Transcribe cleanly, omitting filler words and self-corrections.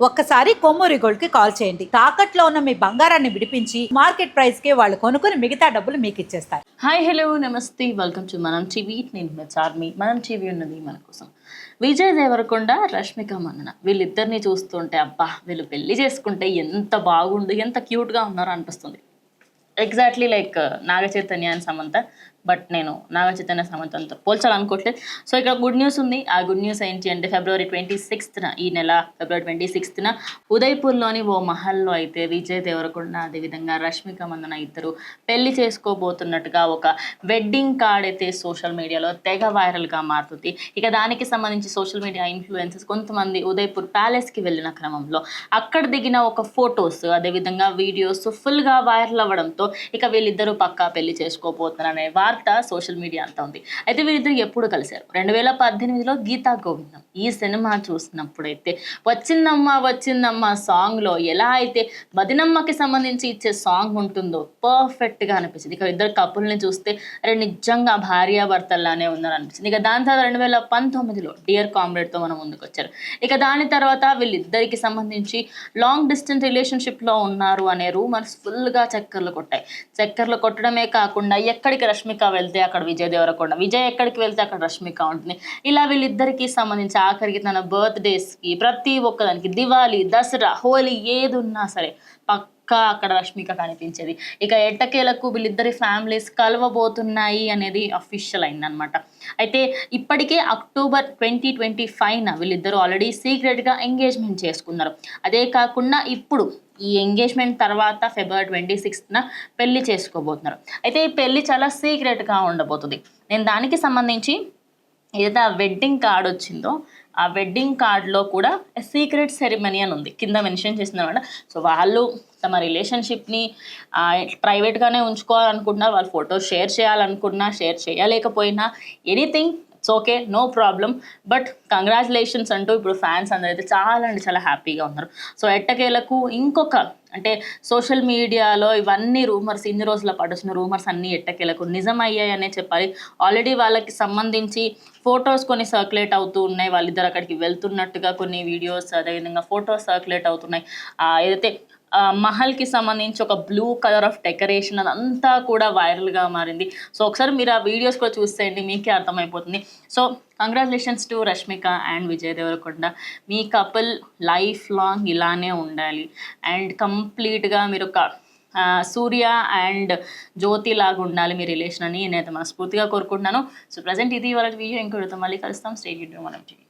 ఒక్కసారి కొమ్మూరి గోల్డ్ కి కాల్ చేయండి. తాకట్లో ఉన్న మీ బంగారాన్ని విడిపించి మార్కెట్ ప్రైస్ కి వాళ్ళు కొనుక్కుని మిగతా డబ్బులు మీకు ఇచ్చేస్తారు. హాయ్ హలో నమస్తే, వెల్కమ్ టు మనం టీవీ. నేను మీ చార్మి. మనం టీవీ ఉన్నది మన కోసం. విజయ్ దేవరకొండ, రష్మిక మందన వీళ్ళిద్దరిని చూస్తుంటే అబ్బా వీళ్ళు పెళ్లి చేసుకుంటే ఎంత బాగుండు, ఎంత క్యూట్గా ఉన్నారో అనిపిస్తుంది. Exactly like Naga Chaitanya and Samantha. But నేను నాగ చైతన్య సమంతంతో పోల్చాలనుకోవట్లేదు. సో ఇక్కడ గుడ్ న్యూస్ ఉంది. ఆ గుడ్ న్యూస్ ఏంటి అంటే ఫిబ్రవరి 26న ఈ నెల ఫిబ్రవరి 26న ఉదయ్పూర్లోని ఓ మహల్లో అయితే విజయ్ దేవరకొండ అదేవిధంగా రష్మిక మందన ఇద్దరు పెళ్లి చేసుకోబోతున్నట్టుగా ఒక వెడ్డింగ్ కార్డ్ అయితే సోషల్ మీడియాలో తెగ వైరల్గా మారుతుంది. ఇక దానికి సంబంధించి సోషల్ మీడియా ఇన్ఫ్లుయెన్సర్స్ కొంతమంది ఉదయ్పూర్ ప్యాలెస్కి వెళ్ళిన క్రమంలో అక్కడ దిగిన ఒక ఫొటోస్ అదేవిధంగా వీడియోస్ ఫుల్గా వైరల్ అవ్వడంతో ఇక వీళ్ళిద్దరూ పక్కా పెళ్లి చేసుకోబోతున్నారనే వార్త సోషల్ మీడియా అంతా ఉంది. అయితే వీళ్ళిద్దరు ఎప్పుడు కలిశారు? 2018లో గీతా గోవిందం ఈ సినిమా చూసినప్పుడైతే వచ్చిందమ్మా సాంగ్లో ఎలా అయితే వదినమ్మకి సంబంధించి ఇచ్చే సాంగ్ ఉంటుందో పర్ఫెక్ట్గా అనిపించింది. ఇక ఇద్దరు కపుల్ని చూస్తే అరే నిజంగా భార్యాభర్తల్లానే ఉందని అనిపించింది. ఇక దాని తర్వాత 2019లో డియర్ కామ్రేడ్తో మనం ముందుకు వచ్చారు. ఇక దాని తర్వాత వీళ్ళిద్దరికి సంబంధించి లాంగ్ డిస్టెన్స్ రిలేషన్షిప్లో ఉన్నారు అనే రూమర్స్ ఫుల్గా చక్కర్లు కొట్టాయి. చక్కర్లు కొట్టడమే కాకుండా ఎక్కడికి రష్మిక వెళ్తే అక్కడ విజయ్ దేవరకొండ, విజయ్ ఎక్కడికి వెళ్తే అక్కడ రష్మిక ఉంటుంది. ఇలా వీళ్ళిద్దరికి సంబంధించి ఆఖరికి తన బర్త్డేస్కి ప్రతి ఒక్కదానికి దివాళీ, దసరా, హోలీ ఏది ఉన్నా సరే పక్కా అక్కడ రష్మిక కనిపించేది. ఇక ఎట్టకేలకు వీళ్ళిద్దరి ఫ్యామిలీస్ కలవబోతున్నాయి అనేది అఫీషియల్ అయిందనమాట. అయితే ఇప్పటికే అక్టోబర్ 2025న వీళ్ళిద్దరూ ఆల్రెడీ సీక్రెట్గా ఎంగేజ్మెంట్ చేసుకున్నారు. అదే కాకుండా ఇప్పుడు ఈ ఎంగేజ్మెంట్ తర్వాత ఫిబ్రవరి 26న పెళ్లి చేసుకోబోతున్నారు. అయితే ఈ పెళ్లి చాలా సీక్రెట్గా ఉండబోతుంది. నేను దానికి సంబంధించి ఏదైతే ఆ వెడ్డింగ్ కార్డ్ వచ్చిందో ఆ వెడ్డింగ్ కార్డ్లో కూడా సీక్రెట్ సెరిమనీ అని ఉంది, కింద మెన్షన్ చేసిందనమాట. సో వాళ్ళు తమ రిలేషన్షిప్ని ప్రైవేట్గానే ఉంచుకోవాలనుకుంటున్నారు. వాళ్ళు ఫొటోస్ షేర్ చేయాలనుకున్నా షేర్ చేయలేకపోయినా anything it's okay, no problem. But congratulations అంటూ ఇప్పుడు ఫ్యాన్స్ అందరూ అయితే చాలా అంటే చాలా హ్యాపీగా ఉన్నారు. సో ఎట్టకేలకు ఇంకొక అంటే సోషల్ మీడియాలో ఇవన్నీ రూమర్స్ ఇన్ని రోజుల పాటు వచ్చిన రూమర్స్ అన్నీ ఎట్టకేలకు నిజమయ్యాయనే చెప్పాలి. ఆల్రెడీ వాళ్ళకి సంబంధించి ఫొటోస్ కొన్ని సర్క్యులేట్ అవుతూ ఉన్నాయి. వాళ్ళిద్దరు అక్కడికి వెళ్తున్నట్టుగా కొన్ని వీడియోస్ అదేవిధంగా ఫొటోస్ సర్క్యులేట్ అవుతున్నాయి. ఏదైతే మహల్కి సంబంధించి ఒక బ్లూ కలర్ ఆఫ్ డెకరేషన్ అదంతా కూడా వైరల్గా మారింది. సో ఒకసారి మీరు ఆ వీడియోస్ కూడా చూసేయండి, మీకే అర్థమైపోతుంది. So congratulations to Rashmika and Vijay Deverakonda. మీ కపుల్ లైఫ్ లాంగ్ ఇలానే ఉండాలి అండ్ కంప్లీట్గా మీరు ఒక సూర్య అండ్ జ్యోతి లాగా ఉండాలి మీ రిలేషన్ అని నేనైతే మనస్ఫూర్తిగా కోరుకుంటున్నాను. సో ప్రజెంట్ ఇది వాళ్ళ వీడియో, ఇంకొకరితో మళ్ళీ కలుస్తాం. స్టే ట్యూన్డ్ టు మనం టీవీ.